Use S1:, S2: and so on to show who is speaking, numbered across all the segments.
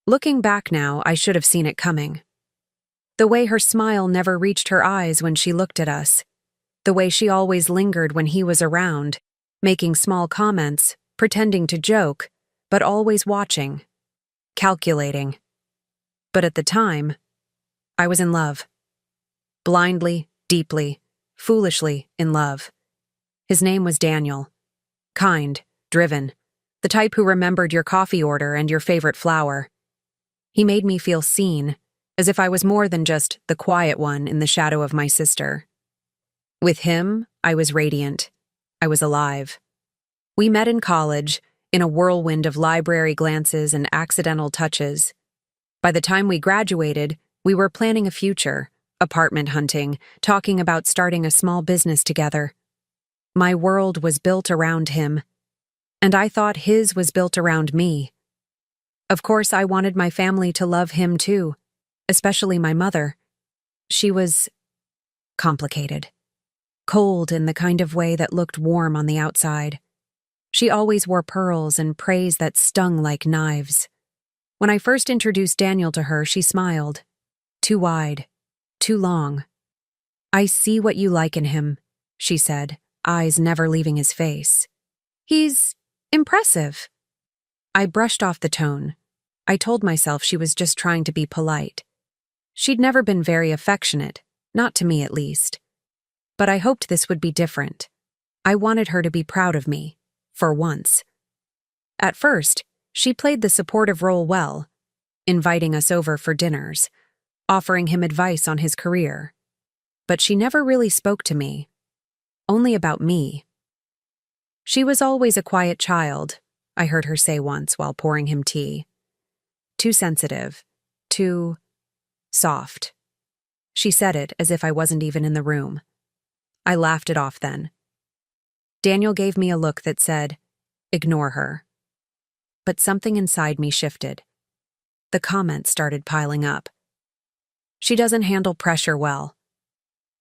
S1: Looking back now, I should have seen it coming. The way her smile never reached her eyes when she looked at us. The way she always lingered when he was around, making small comments, pretending to joke, but always watching, calculating. But at the time, I was in love. Blindly, deeply, foolishly in love. His name was Daniel. Kind, driven, the type who remembered your coffee order and your favorite flower. He made me feel seen, as if I was more than just the quiet one in the shadow of my sister. With him, I was radiant. I was alive. We met in college, in a whirlwind of library glances and accidental touches. By the time we graduated, we were planning a future, apartment hunting, talking about starting a small business together. My world was built around him, and I thought his was built around me. Of course, I wanted my family to love him too, especially my mother. She was complicated. Cold in the kind of way that looked warm on the outside. She always wore pearls and praise that stung like knives. When I first introduced Daniel to her, she smiled. Too wide. Too long. "I see what you like in him," she said, eyes never leaving his face. "He's impressive." I brushed off the tone. I told myself she was just trying to be polite. She'd never been very affectionate, not to me at least. But I hoped this would be different. I wanted her to be proud of me, for once. At first, she played the supportive role well, inviting us over for dinners, offering him advice on his career. But she never really spoke to me, only about me. She was always a quiet child, I heard her say once while pouring him tea. Too sensitive, too soft. She said it as if I wasn't even in the room. I laughed it off then. Daniel gave me a look that said, "Ignore her." But something inside me shifted. The comments started piling up. "She doesn't handle pressure well.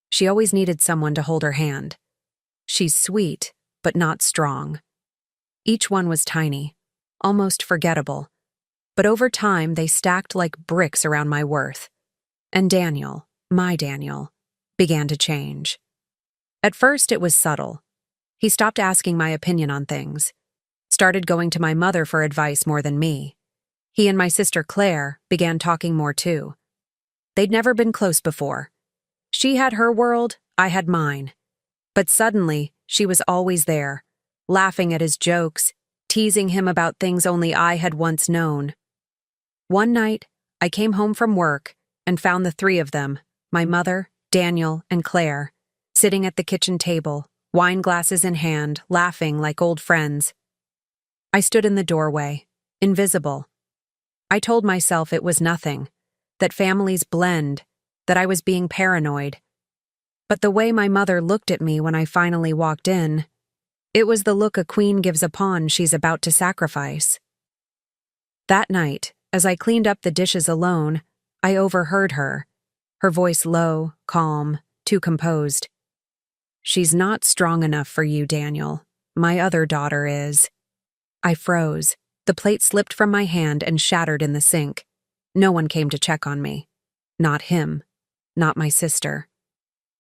S1: She always needed someone to hold her hand. She's sweet, but not strong." Each one was tiny, almost forgettable. But over time, they stacked like bricks around my worth. And Daniel, my Daniel, began to change. At first, it was subtle. He stopped asking my opinion on things, started going to my mother for advice more than me. He and my sister Claire began talking more too. They'd never been close before. She had her world, I had mine. But suddenly, she was always there, laughing at his jokes, teasing him about things only I had once known. One night, I came home from work and found the three of them, my mother, Daniel, and Claire, sitting at the kitchen table, wine glasses in hand, laughing like old friends. I stood in the doorway, invisible. I told myself it was nothing, that families blend, that I was being paranoid. But the way my mother looked at me when I finally walked in, it was the look a queen gives a pawn she's about to sacrifice. That night, as I cleaned up the dishes alone, I overheard her, her voice low, calm, too composed. "She's not strong enough for you, Daniel. My other daughter is." I froze. The plate slipped from my hand and shattered in the sink. No one came to check on me. Not him. Not my sister.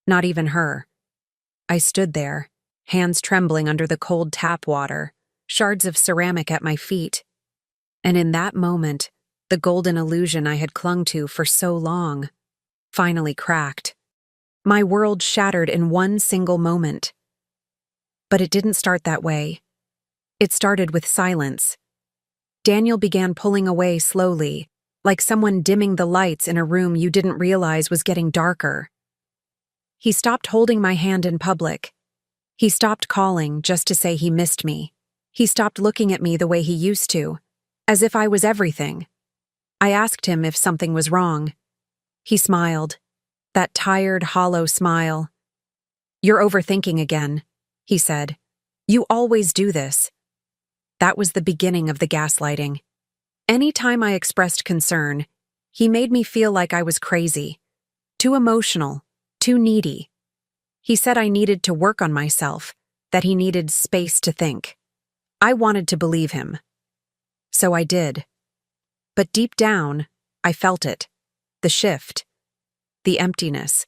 S1: Not even her. I stood there, hands trembling under the cold tap water, shards of ceramic at my feet. And in that moment, the golden illusion I had clung to for so long finally cracked. My world shattered in one single moment. But it didn't start that way. It started with silence. Daniel began pulling away slowly, like someone dimming the lights in a room you didn't realize was getting darker. He stopped holding my hand in public. He stopped calling just to say he missed me. He stopped looking at me the way he used to, as if I was everything. I asked him if something was wrong. He smiled. That tired, hollow smile. "You're overthinking again," he said. "You always do this." That was the beginning of the gaslighting. Any time I expressed concern, he made me feel like I was crazy, too emotional, too needy. He said I needed to work on myself, that he needed space to think. I wanted to believe him. So I did. But deep down, I felt it. The shift. The emptiness.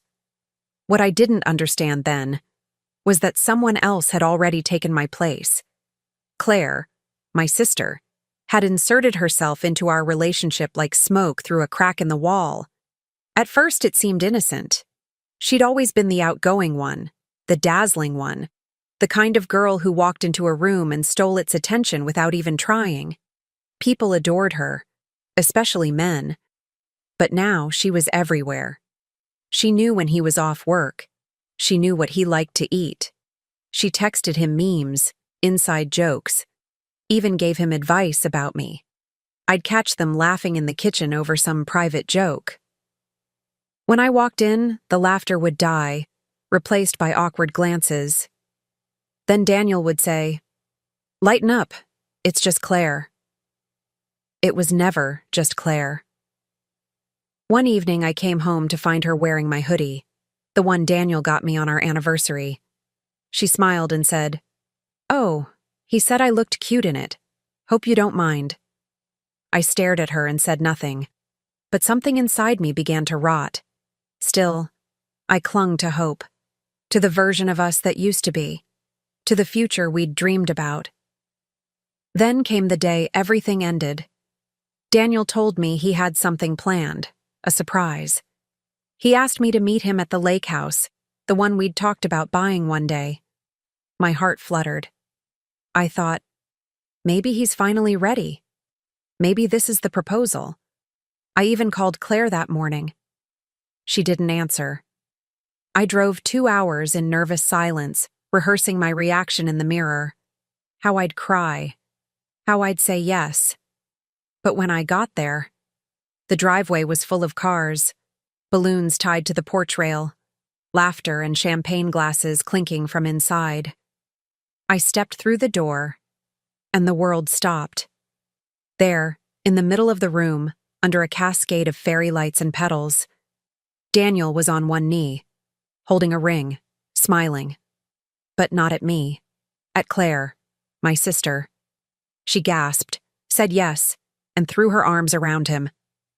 S1: What I didn't understand then was that someone else had already taken my place. Claire, my sister, had inserted herself into our relationship like smoke through a crack in the wall. At first, it seemed innocent. She'd always been the outgoing one, the dazzling one, the kind of girl who walked into a room and stole its attention without even trying. People adored her, especially men. But now she was everywhere. She knew when he was off work. She knew what he liked to eat. She texted him memes, inside jokes, even gave him advice about me. I'd catch them laughing in the kitchen over some private joke. When I walked in, the laughter would die, replaced by awkward glances. Then Daniel would say, "Lighten up, it's just Claire." It was never just Claire. One evening I came home to find her wearing my hoodie, the one Daniel got me on our anniversary. She smiled and said, "Oh, he said I looked cute in it. Hope you don't mind." I stared at her and said nothing, but something inside me began to rot. Still, I clung to hope, to the version of us that used to be, to the future we'd dreamed about. Then came the day everything ended. Daniel told me he had something planned, a surprise. He asked me to meet him at the lake house, the one we'd talked about buying one day. My heart fluttered. I thought, maybe he's finally ready. Maybe this is the proposal. I even called Claire that morning. She didn't answer. I drove 2 hours in nervous silence, rehearsing my reaction in the mirror. How I'd cry. How I'd say yes. But when I got there, the driveway was full of cars, balloons tied to the porch rail, laughter and champagne glasses clinking from inside. I stepped through the door, and the world stopped. There, in the middle of the room, under a cascade of fairy lights and petals, Daniel was on one knee, holding a ring, smiling. But not at me. At Claire, my sister. She gasped, said yes, and threw her arms around him.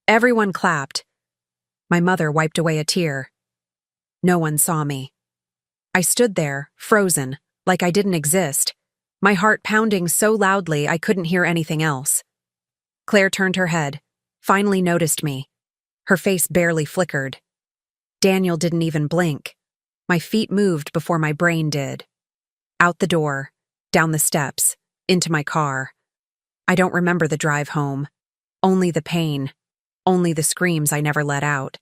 S1: Everyone clapped. My mother wiped away a tear. No one saw me. I stood there, frozen, like I didn't exist, my heart pounding so loudly I couldn't hear anything else. Claire turned her head, finally noticed me. Her face barely flickered. Daniel didn't even blink. My feet moved before my brain did. Out the door, down the steps, into my car. I don't remember the drive home. Only the pain. Only the screams I never let out.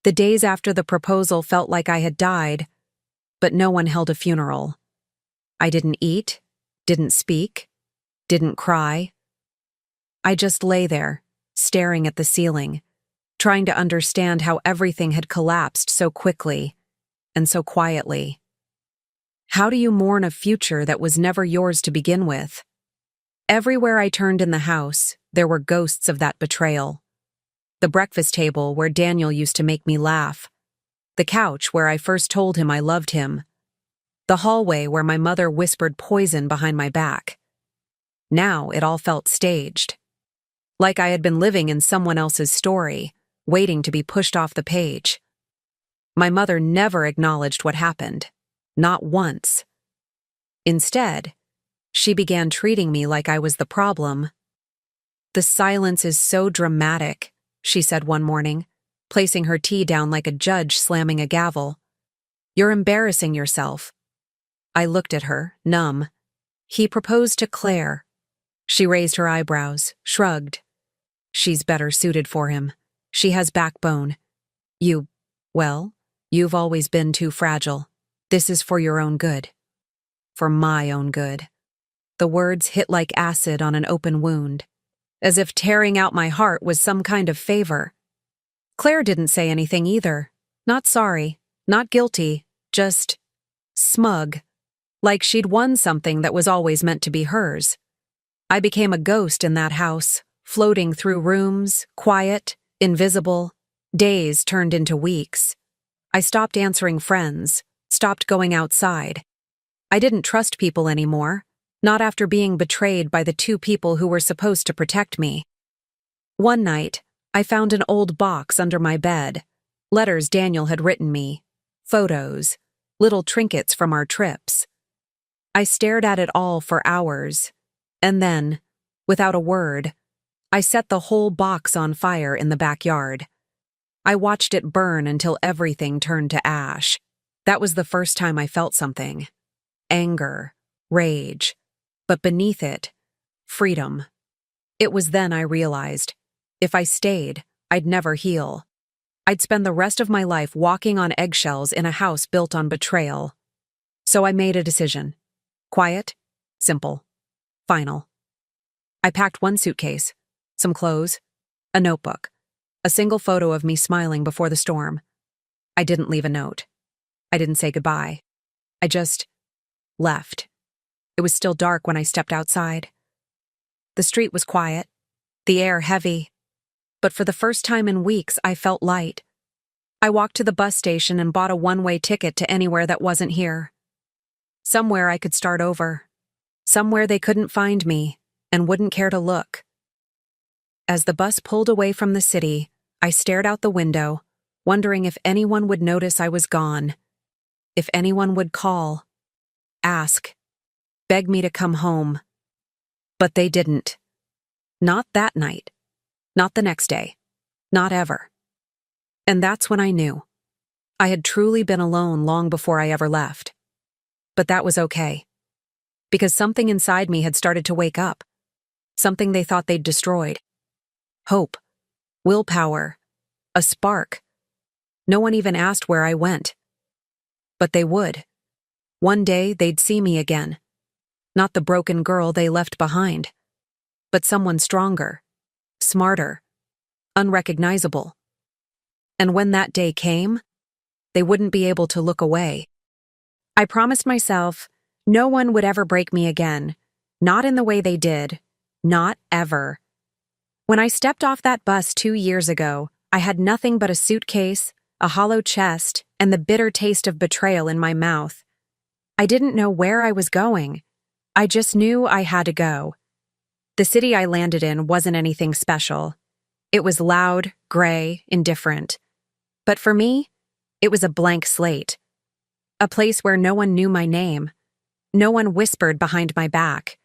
S1: The days after the proposal felt like I had died, but no one held a funeral. I didn't eat, didn't speak, didn't cry. I just lay there, staring at the ceiling, trying to understand how everything had collapsed so quickly and so quietly. How do you mourn a future that was never yours to begin with? Everywhere I turned in the house, there were ghosts of that betrayal. The breakfast table where Daniel used to make me laugh. The couch where I first told him I loved him. The hallway where my mother whispered poison behind my back. Now it all felt staged. Like I had been living in someone else's story, waiting to be pushed off the page. My mother never acknowledged what happened. Not once. Instead, she began treating me like I was the problem. "The silence is so dramatic," she said one morning, placing her tea down like a judge slamming a gavel. "You're embarrassing yourself." I looked at her, numb. He proposed to Claire. She raised her eyebrows, shrugged. "She's better suited for him. She has backbone. You've always been too fragile. This is for your own good. For my own good." The words hit like acid on an open wound, as if tearing out my heart was some kind of favor. Claire didn't say anything either. Not sorry, not guilty, just smug, like she'd won something that was always meant to be hers. I became a ghost in that house, floating through rooms, quiet, invisible. Days turned into weeks. I stopped answering friends, stopped going outside. I didn't trust people anymore, not after being betrayed by the two people who were supposed to protect me. One night, I found an old box under my bed, letters Daniel had written me, photos, little trinkets from our trips. I stared at it all for hours, and then, without a word, I set the whole box on fire in the backyard. I watched it burn until everything turned to ash. That was the first time I felt something. Anger, rage, but beneath it, freedom. It was then I realized, if I stayed, I'd never heal. I'd spend the rest of my life walking on eggshells in a house built on betrayal. So I made a decision. Quiet, simple, final. I packed one suitcase, some clothes, a notebook, a single photo of me smiling before the storm. I didn't leave a note. I didn't say goodbye. I just left. It was still dark when I stepped outside. The street was quiet, the air heavy, but for the first time in weeks, I felt light. I walked to the bus station and bought a one-way ticket to anywhere that wasn't here. Somewhere I could start over. Somewhere they couldn't find me and wouldn't care to look. As the bus pulled away from the city, I stared out the window, wondering if anyone would notice I was gone, if anyone would call, ask, beg me to come home. But they didn't. Not that night. Not the next day. Not ever. And that's when I knew. I had truly been alone long before I ever left. But that was okay. Because something inside me had started to wake up. Something they thought they'd destroyed. Hope. Willpower. A spark. No one even asked where I went. But they would. One day they'd see me again. Not the broken girl they left behind. But someone stronger. Smarter. Unrecognizable. And when that day came, they wouldn't be able to look away. I promised myself no one would ever break me again. Not in the way they did. Not ever. When I stepped off that bus 2 years ago, I had nothing but a suitcase, a hollow chest, and the bitter taste of betrayal in my mouth. I didn't know where I was going. I just knew I had to go. The city I landed in wasn't anything special. It was loud, gray, indifferent. But for me, it was a blank slate. A place where no one knew my name. No one whispered behind my back.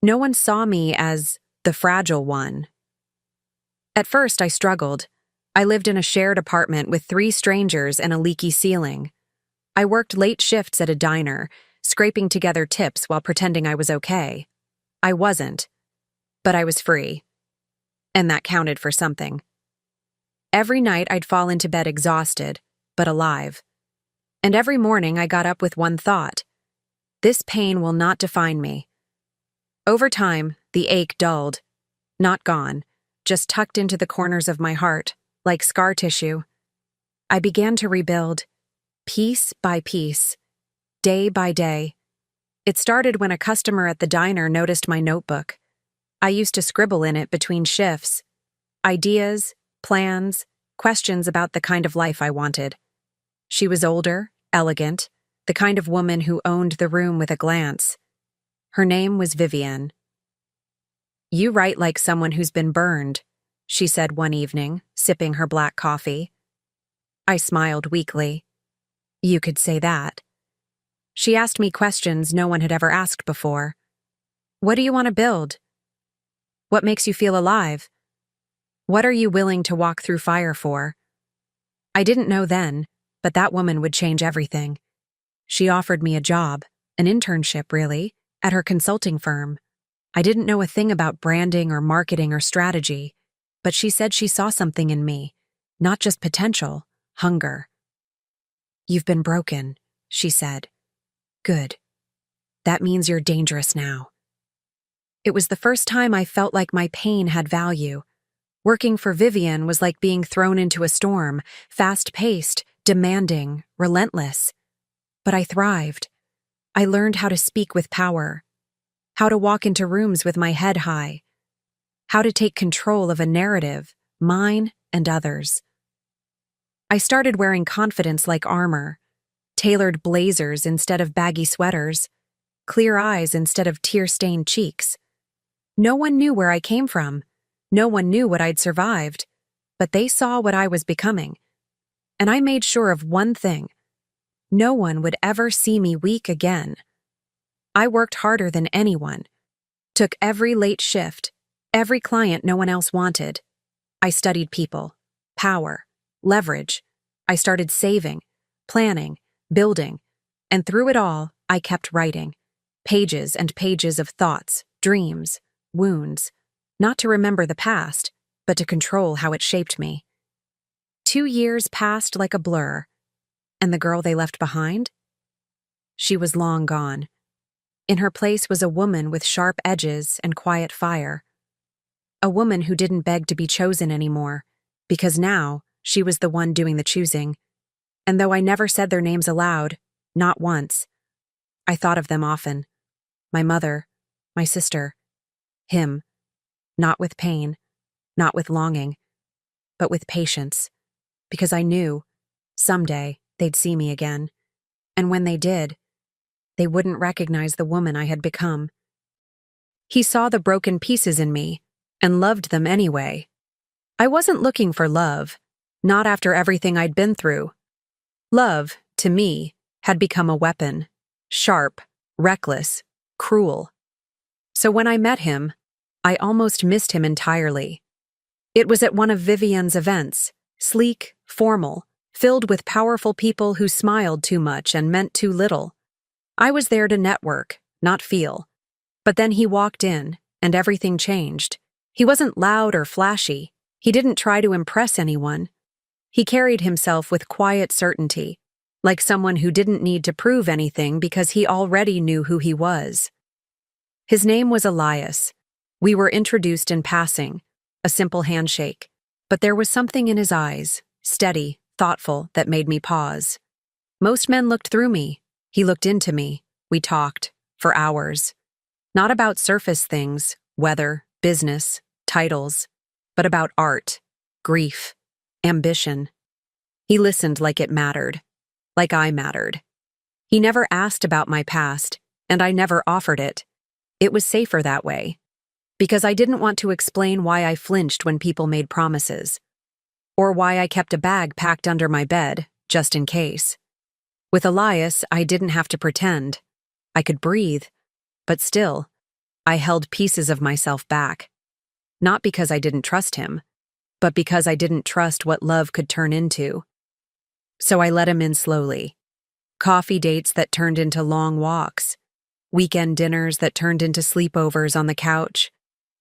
S1: No one saw me as the fragile one. At first, I struggled. I lived in a shared apartment with 3 strangers and a leaky ceiling. I worked late shifts at a diner, scraping together tips while pretending I was okay. I wasn't. But I was free. And that counted for something. Every night I'd fall into bed exhausted, but alive. And every morning I got up with one thought. This pain will not define me. Over time, the ache dulled. Not gone, just tucked into the corners of my heart, like scar tissue. I began to rebuild, piece by piece, day by day. It started when a customer at the diner noticed my notebook. I used to scribble in it between shifts. Ideas, plans, questions about the kind of life I wanted. She was older, elegant, the kind of woman who owned the room with a glance. Her name was Vivienne. "You write like someone who's been burned," she said one evening, sipping her black coffee. I smiled weakly. You could say that. She asked me questions no one had ever asked before. What do you want to build? What makes you feel alive? What are you willing to walk through fire for? I didn't know then, but that woman would change everything. She offered me a job, an internship really, at her consulting firm. I didn't know a thing about branding or marketing or strategy, but she said she saw something in me, not just potential, hunger. You've been broken, she said. Good. That means you're dangerous now. It was the first time I felt like my pain had value. Working for Vivienne was like being thrown into a storm, fast-paced, demanding, relentless. But I thrived. I learned how to speak with power, how to walk into rooms with my head high, how to take control of a narrative, mine and others. I started wearing confidence like armor, tailored blazers instead of baggy sweaters, clear eyes instead of tear-stained cheeks. No one knew where I came from. No one knew what I'd survived, but they saw what I was becoming. And I made sure of one thing: no one would ever see me weak again. I worked harder than anyone, took every late shift, every client no one else wanted. I studied people, power, leverage. I started saving, planning, building, and through it all, I kept writing. Pages and pages of thoughts, dreams, wounds, not to remember the past, but to control how it shaped me. 2 years passed like a blur, and the girl they left behind? She was long gone. In her place was a woman with sharp edges and quiet fire. A woman who didn't beg to be chosen anymore, because now she was the one doing the choosing. And though I never said their names aloud, not once, I thought of them often. My mother, my sister, him, not with pain, not with longing, but with patience, because I knew someday they'd see me again, and when they did, they wouldn't recognize the woman I had become. He saw the broken pieces in me and loved them anyway. I wasn't looking for love, not after everything I'd been through. Love, to me, had become a weapon, sharp, reckless, cruel. So when I met him, I almost missed him entirely. It was at one of Vivian's events, sleek, formal, filled with powerful people who smiled too much and meant too little. I was there to network, not feel. But then he walked in, and everything changed. He wasn't loud or flashy. He didn't try to impress anyone. He carried himself with quiet certainty, like someone who didn't need to prove anything because he already knew who he was. His name was Elias. We were introduced in passing, a simple handshake, but there was something in his eyes, steady, thoughtful, that made me pause. Most men looked through me. He looked into me. We talked, for hours. Not about surface things, weather, business, titles, but about art, grief, ambition. He listened like it mattered, like I mattered. He never asked about my past, and I never offered it. It was safer that way, because I didn't want to explain why I flinched when people made promises, or why I kept a bag packed under my bed, just in case. With Elias, I didn't have to pretend. I could breathe, but still, I held pieces of myself back. Not because I didn't trust him, but because I didn't trust what love could turn into. So I let him in slowly. Coffee dates that turned into long walks, weekend dinners that turned into sleepovers on the couch,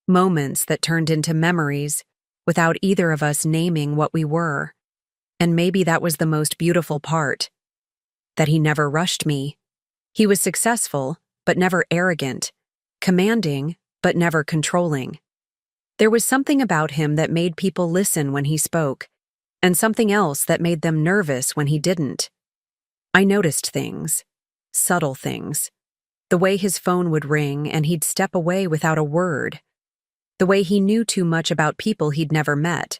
S1: moments that turned into memories without either of us naming what we were. And maybe that was the most beautiful part, that he never rushed me. He was successful, but never arrogant, commanding, but never controlling. There was something about him that made people listen when he spoke, and something else that made them nervous when he didn't. I noticed things, subtle things. The way his phone would ring and he'd step away without a word. The way he knew too much about people he'd never met.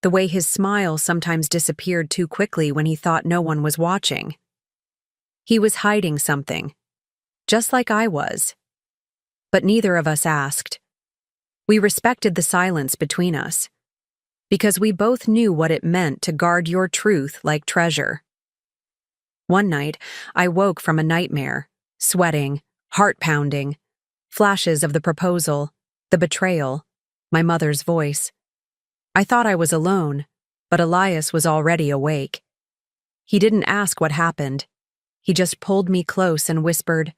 S1: The way his smile sometimes disappeared too quickly when he thought no one was watching. He was hiding something, just like I was. But neither of us asked. We respected the silence between us, because we both knew what it meant to guard your truth like treasure. One night, I woke from a nightmare, sweating, heart pounding, flashes of the proposal, the betrayal, my mother's voice. I thought I was alone, but Elias was already awake. He didn't ask what happened. He just pulled me close and whispered,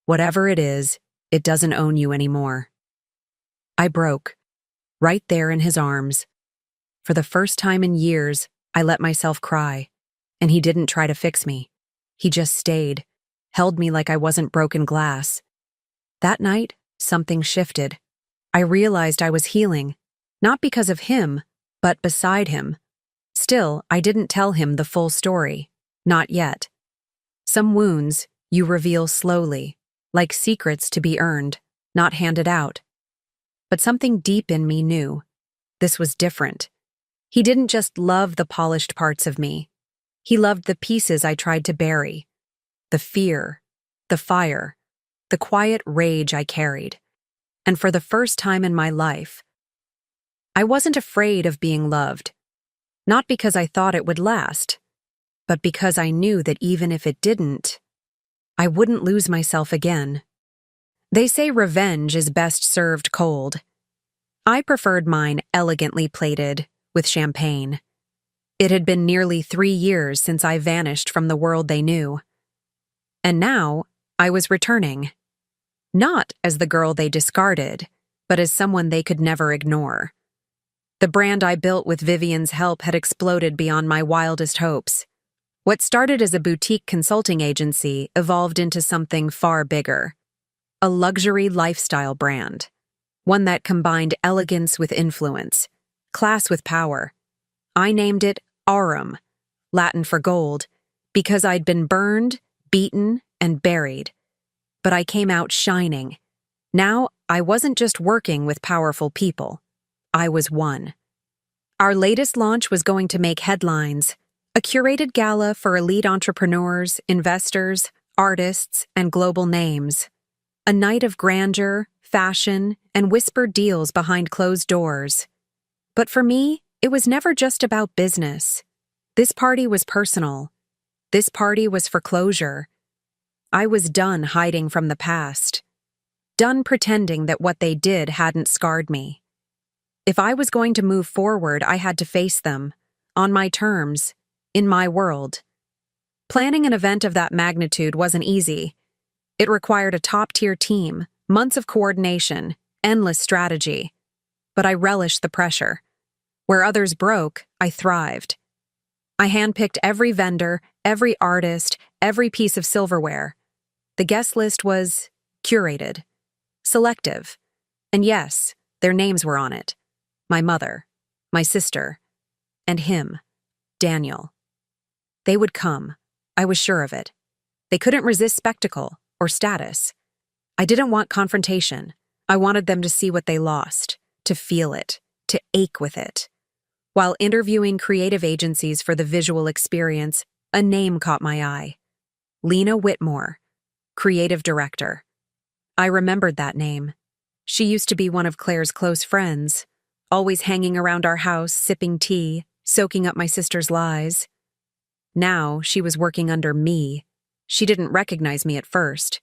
S1: "Whatever it is, it doesn't own you anymore." I broke, right there in his arms. For the first time in years, I let myself cry, and he didn't try to fix me. He just stayed, held me like I wasn't broken glass. That night, something shifted. I realized I was healing, not because of him, but beside him. Still, I didn't tell him the full story, not yet. Some wounds you reveal slowly, like secrets to be earned, not handed out. But something deep in me knew this was different. He didn't just love the polished parts of me. He loved the pieces I tried to bury, the fear, the fire, the quiet rage I carried. And for the first time in my life, I wasn't afraid of being loved, not because I thought it would last, but because I knew that even if it didn't, I wouldn't lose myself again. They say revenge is best served cold. I preferred mine elegantly plated, with champagne. It had been nearly 3 years since I vanished from the world they knew. And now, I was returning. Not as the girl they discarded, but as someone they could never ignore. The brand I built with Vivian's help had exploded beyond my wildest hopes. What started as a boutique consulting agency evolved into something far bigger. A luxury lifestyle brand. One that combined elegance with influence, class with power. I named it Aurum, Latin for gold, because I'd been burned, beaten, and buried. But I came out shining. Now, I wasn't just working with powerful people. I was one. Our latest launch was going to make headlines. A curated gala for elite entrepreneurs, investors, artists, and global names. A night of grandeur, fashion, and whispered deals behind closed doors. But for me, it was never just about business. This party was personal. This party was for closure. I was done hiding from the past. Done pretending that what they did hadn't scarred me. If I was going to move forward, I had to face them, on my terms, in my world. Planning an event of that magnitude wasn't easy. It required a top-tier team, months of coordination, endless strategy. But I relished the pressure. Where others broke, I thrived. I handpicked every vendor, every artist, every piece of silverware. The guest list was curated, selective. And yes, their names were on it. My mother, my sister, and him, Daniel. They would come. I was sure of it. They couldn't resist spectacle or status. I didn't want confrontation. I wanted them to see what they lost, to feel it, to ache with it. While interviewing creative agencies for the visual experience, a name caught my eye. Lena Whitmore, creative director. I remembered that name. She used to be one of Claire's close friends, always hanging around our house, sipping tea, soaking up my sister's lies. Now, she was working under me. She didn't recognize me at first.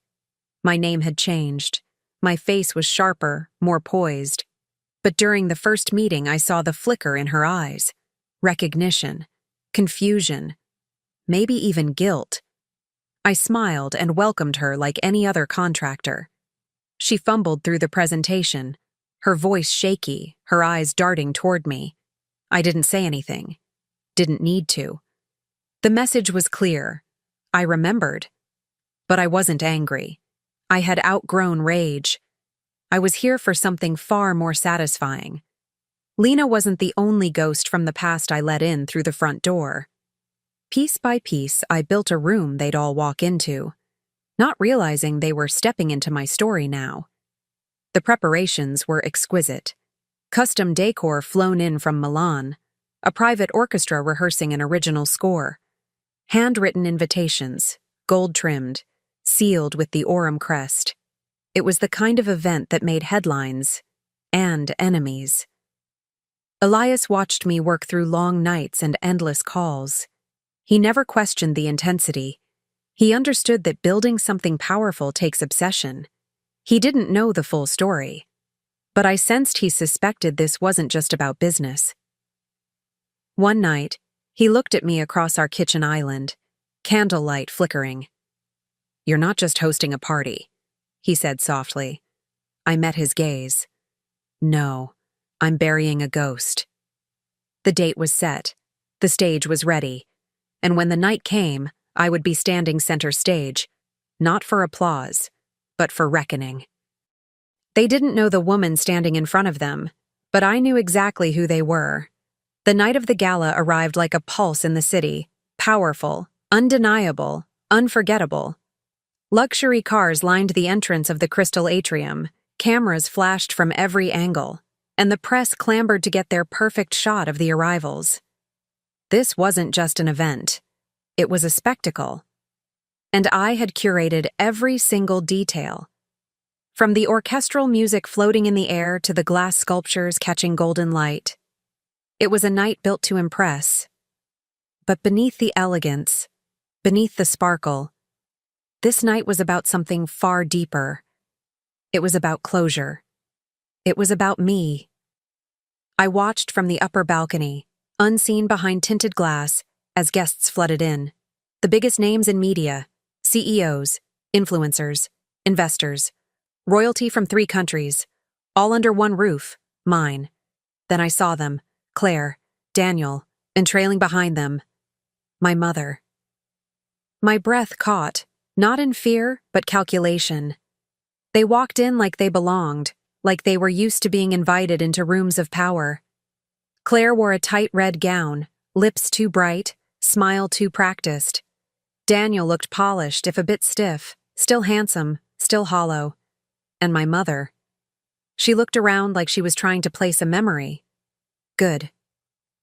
S1: My name had changed. My face was sharper, more poised. But during the first meeting, I saw the flicker in her eyes. Recognition, confusion, maybe even guilt. I smiled and welcomed her like any other contractor. She fumbled through the presentation, her voice shaky, her eyes darting toward me. I didn't say anything. Didn't need to. The message was clear. I remembered. But I wasn't angry. I had outgrown rage. I was here for something far more satisfying. Lena wasn't the only ghost from the past I let in through the front door. Piece by piece, I built a room they'd all walk into, not realizing they were stepping into my story now. The preparations were exquisite. Custom decor flown in from Milan, a private orchestra rehearsing an original score. Handwritten invitations, gold-trimmed, sealed with the Aurum crest. It was the kind of event that made headlines and enemies. Elias watched me work through long nights and endless calls. He never questioned the intensity. He understood that building something powerful takes obsession. He didn't know the full story, but I sensed he suspected this wasn't just about business. One night, he looked at me across our kitchen island, candlelight flickering. "You're not just hosting a party," he said softly. I met his gaze. "No, I'm burying a ghost." The date was set. The stage was ready. And when the night came, I would be standing center stage, not for applause, but for reckoning. They didn't know the woman standing in front of them, but I knew exactly who they were. The night of the gala arrived like a pulse in the city, powerful, undeniable, unforgettable. Luxury cars lined the entrance of the Crystal Atrium, cameras flashed from every angle, and the press clambered to get their perfect shot of the arrivals. This wasn't just an event. It was a spectacle. And I had curated every single detail. from the orchestral music floating in the air to the glass sculptures catching golden light. It was a night built to impress. But beneath the elegance, beneath the sparkle, this night was about something far deeper. It was about closure. It was about me. I watched from the upper balcony, unseen behind tinted glass, as guests flooded in. The biggest names in media, CEOs, influencers, investors, royalty from 3 countries, all under one roof, mine. Then I saw them, Claire, Daniel, and trailing behind them, my mother. My breath caught, not in fear, but calculation. They walked in like they belonged, like they were used to being invited into rooms of power. Claire wore a tight red gown, lips too bright, smile too practiced. Daniel looked polished, if a bit stiff, still handsome, still hollow. And my mother. She looked around like she was trying to place a memory. Good.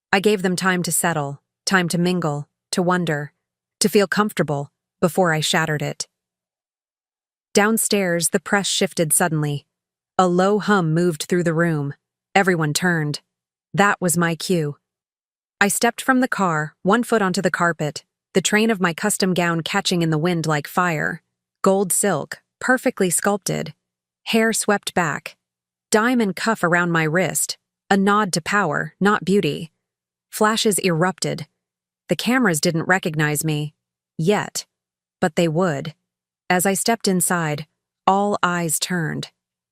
S1: I gave them time to settle, time to mingle, to wonder, to feel comfortable, before I shattered it. Downstairs, the press shifted suddenly. A low hum moved through the room. Everyone turned. That was my cue. I stepped from the car, one foot onto the carpet, the train of my custom gown catching in the wind like fire. Gold silk, perfectly sculpted. Hair swept back. Diamond cuff around my wrist. A nod to power, not beauty. Flashes erupted. The cameras didn't recognize me. Yet. But they would. As I stepped inside, all eyes turned.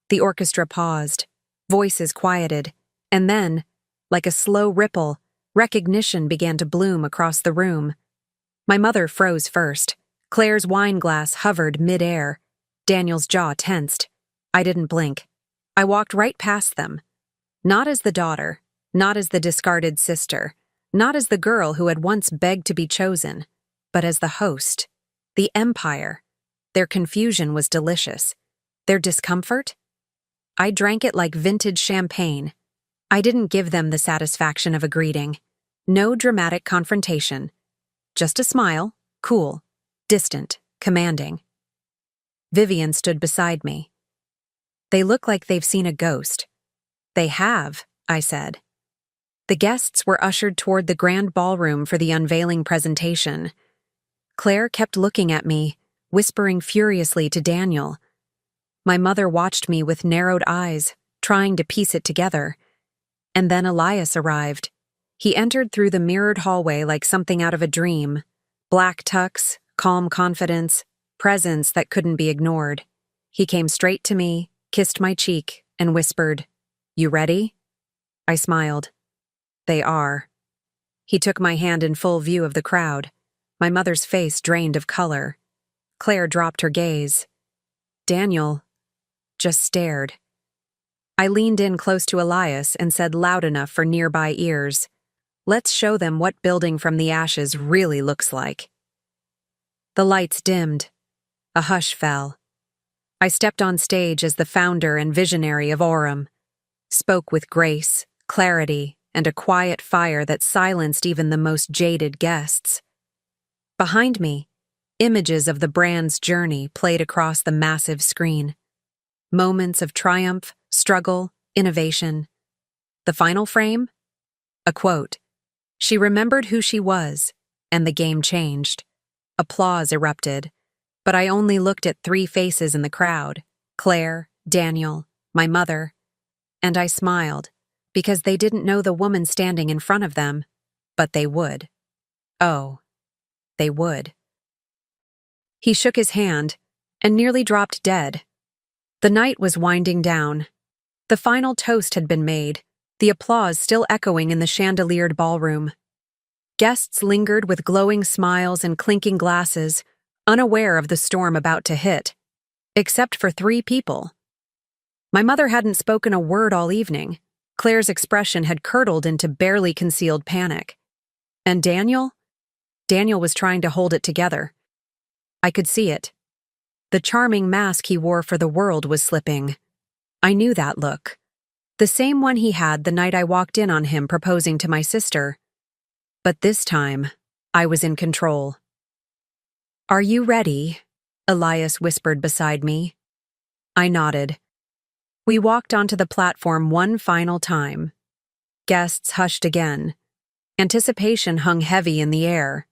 S1: The orchestra paused. Voices quieted. And then, like a slow ripple, recognition began to bloom across the room. My mother froze first. Claire's wine glass hovered mid-air. Daniel's jaw tensed. I didn't blink. I walked right past them. Not as the daughter, not as the discarded sister, not as the girl who had once begged to be chosen, but as the host, the empire. Their confusion was delicious. Their discomfort? I drank it like vintage champagne. I didn't give them the satisfaction of a greeting. No dramatic confrontation. Just a smile, cool, distant, commanding. Vivian stood beside me. They look like they've seen a ghost. They have, I said. The guests were ushered toward the grand ballroom for the unveiling presentation. Claire kept looking at me, whispering furiously to Daniel. My mother watched me with narrowed eyes, trying to piece it together. And then Elias arrived. He entered through the mirrored hallway like something out of a dream. Black tux, calm confidence, presence that couldn't be ignored. He came straight to me, kissed my cheek, and whispered, "You ready?" I smiled. "They are." He took my hand in full view of the crowd. My mother's face drained of color. Claire dropped her gaze. Daniel just stared. I leaned in close to Elias and said loud enough for nearby ears, "Let's show them what building from the ashes really looks like." The lights dimmed. A hush fell. I stepped on stage as the founder and visionary of Aurum, spoke with grace, clarity, and a quiet fire that silenced even the most jaded guests. Behind me, images of the brand's journey played across the massive screen. Moments of triumph, struggle, innovation. The final frame? A quote. She remembered who she was, and the game changed. Applause erupted. But I only looked at 3 faces in the crowd, Claire, Daniel, my mother, and I smiled, because they didn't know the woman standing in front of them, but they would. Oh, they would. He shook his hand and nearly dropped dead. The night was winding down. The final toast had been made, the applause still echoing in the chandeliered ballroom. Guests lingered with glowing smiles and clinking glasses, unaware of the storm about to hit, except for 3 people. My mother hadn't spoken a word all evening. Claire's expression had curdled into barely concealed panic. And Daniel? Daniel was trying to hold it together. I could see it. The charming mask he wore for the world was slipping. I knew that look. The same one he had the night I walked in on him proposing to my sister. But this time, I was in control. "Are you ready?" Elias whispered beside me. I nodded. We walked onto the platform one final time. Guests hushed again. Anticipation hung heavy in the air.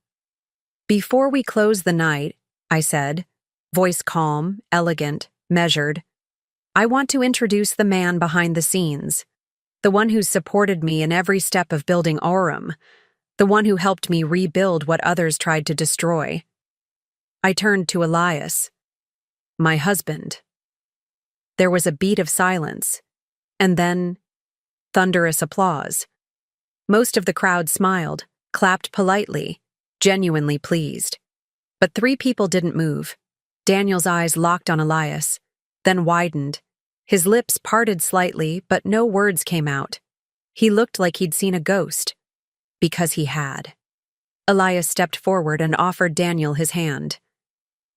S1: Before we close the night, I said, voice calm, elegant, measured, I want to introduce the man behind the scenes, the one who's supported me in every step of building Aurum, the one who helped me rebuild what others tried to destroy. I turned to Elias. My husband. There was a beat of silence, and then thunderous applause. Most of the crowd smiled, clapped politely, genuinely pleased. But 3 people didn't move. Daniel's eyes locked on Elias, then widened. His lips parted slightly, but no words came out. He looked like he'd seen a ghost. Because he had. Elias stepped forward and offered Daniel his hand.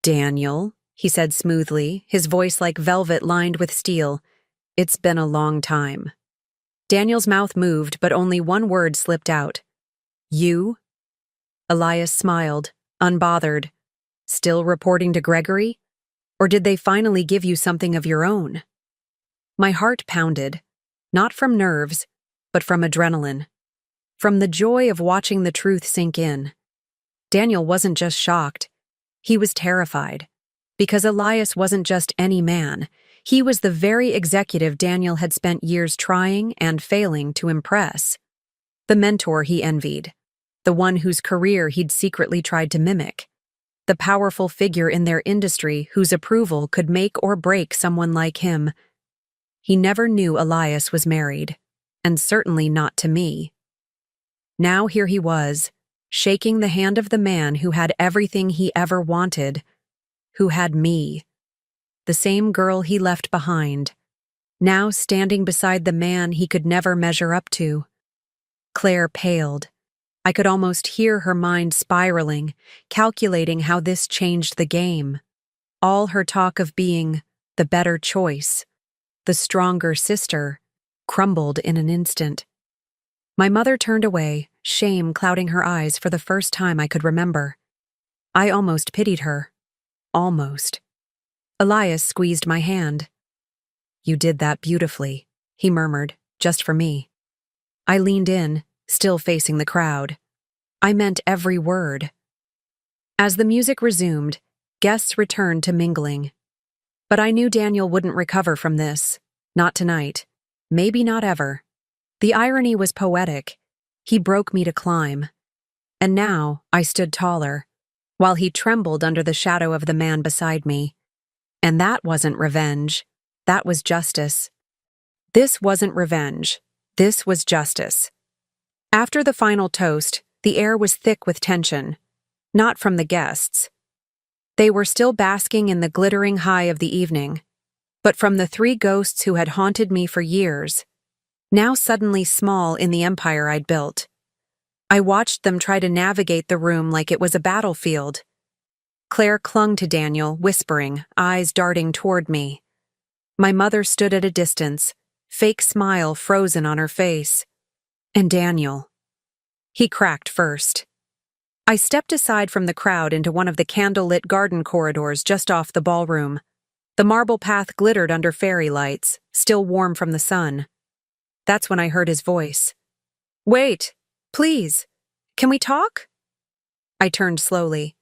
S1: Daniel, he said smoothly, his voice like velvet lined with steel, it's been a long time. Daniel's mouth moved, but only one word slipped out. You? Elias smiled, unbothered. Still reporting to Gregory? Or did they finally give you something of your own? My heart pounded, not from nerves, but from adrenaline. From the joy of watching the truth sink in. Daniel wasn't just shocked. He was terrified. Because Elias wasn't just any man. He was the very executive Daniel had spent years trying and failing to impress. The mentor he envied. The one whose career he'd secretly tried to mimic. The powerful figure in their industry whose approval could make or break someone like him. He never knew Elias was married, and certainly not to me. Now here he was, shaking the hand of the man who had everything he ever wanted, who had me. The same girl he left behind, now standing beside the man he could never measure up to. Claire paled. I could almost hear her mind spiraling, calculating how this changed the game. All her talk of being the better choice, the stronger sister, crumbled in an instant. My mother turned away, shame clouding her eyes for the first time I could remember. I almost pitied her. Almost. Elias squeezed my hand. You did that beautifully, he murmured, just for me. I leaned in, still facing the crowd. I meant every word. As the music resumed, guests returned to mingling. But I knew Daniel wouldn't recover from this. Not tonight. Maybe not ever. The irony was poetic. He broke me to climb. And now I stood taller, while he trembled under the shadow of the man beside me. And that wasn't revenge. That was justice. This wasn't revenge. This was justice. After the final toast, the air was thick with tension. Not from the guests. They were still basking in the glittering high of the evening. But from the 3 ghosts who had haunted me for years, now suddenly small in the empire I'd built. I watched them try to navigate the room like it was a battlefield. Claire clung to Daniel, whispering, eyes darting toward me. My mother stood at a distance, fake smile frozen on her face. And Daniel. He cracked first. I stepped aside from the crowd into one of the candlelit garden corridors just off the ballroom. The marble path glittered under fairy lights, still warm from the sun. That's when I heard his voice. Wait, please, can we talk? I turned slowly.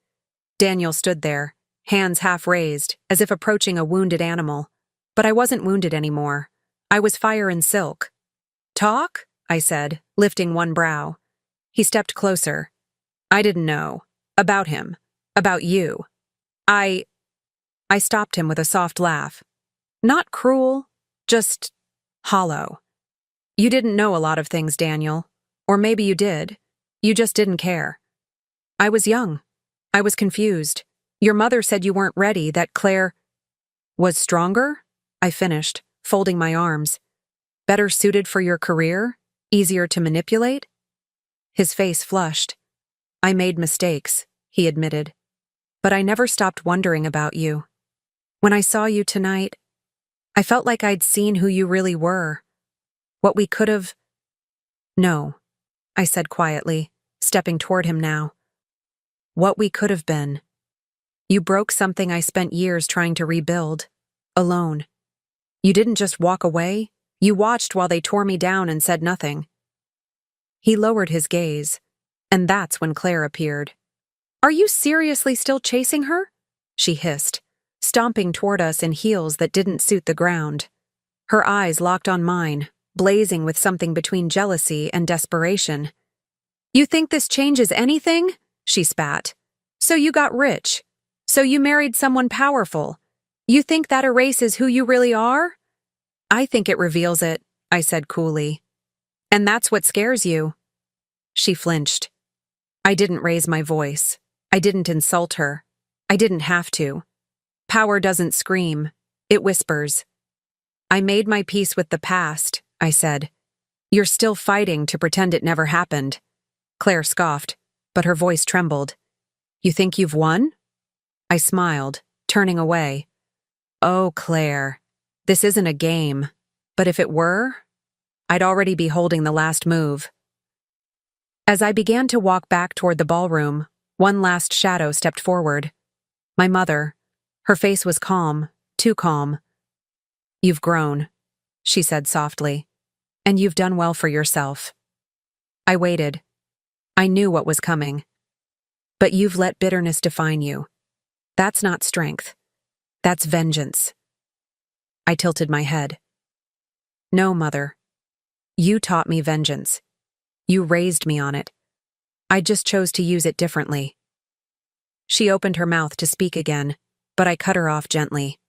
S1: Daniel stood there, hands half raised, as if approaching a wounded animal. But I wasn't wounded anymore. I was fire and silk. Talk? I said, lifting one brow. He stepped closer. I didn't know. About him. About you. I stopped him with a soft laugh. Not cruel, just hollow. You didn't know a lot of things, Daniel. Or maybe you did. You just didn't care. I was young. I was confused. Your mother said you weren't ready, that Claire was stronger? I finished, folding my arms. Better suited for your career? Easier to manipulate? His face flushed. I made mistakes, he admitted. But I never stopped wondering about you. When I saw you tonight, I felt like I'd seen who you really were. What we could have... No, I said quietly, stepping toward him now. What we could have been. You broke something I spent years trying to rebuild. Alone. You didn't just walk away. You watched while they tore me down and said nothing. He lowered his gaze, and that's when Claire appeared. Are you seriously still chasing her? She hissed, stomping toward us in heels that didn't suit the ground. Her eyes locked on mine, blazing with something between jealousy and desperation. You think this changes anything? She spat. So you got rich. So you married someone powerful. You think that erases who you really are? I think it reveals it, I said coolly. And that's what scares you. She flinched. I didn't raise my voice. I didn't insult her. I didn't have to. Power doesn't scream. It whispers. I made my peace with the past, I said. You're still fighting to pretend it never happened. Claire scoffed, but her voice trembled. You think you've won? I smiled, turning away. Oh, Claire, this isn't a game. But if it were, I'd already be holding the last move. As I began to walk back toward the ballroom, one last shadow stepped forward. My mother. Her face was calm, too calm. You've grown, she said softly, and you've done well for yourself. I waited. I knew what was coming. But you've let bitterness define you. That's not strength. That's vengeance. I tilted my head. No, Mother. You taught me vengeance. You raised me on it. I just chose to use it differently. She opened her mouth to speak again, but I cut her off gently.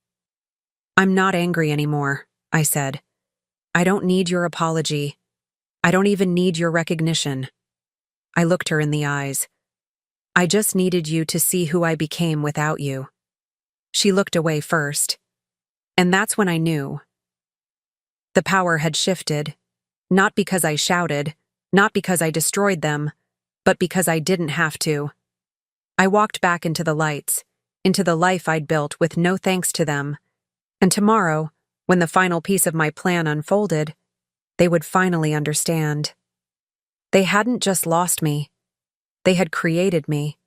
S1: I'm not angry anymore, I said. I don't need your apology. I don't even need your recognition. I looked her in the eyes. I just needed you to see who I became without you. She looked away first. And that's when I knew. The power had shifted, not because I shouted, not because I destroyed them, but because I didn't have to. I walked back into the lights, into the life I'd built with no thanks to them. And tomorrow, when the final piece of my plan unfolded, they would finally understand. They hadn't just lost me. They had created me.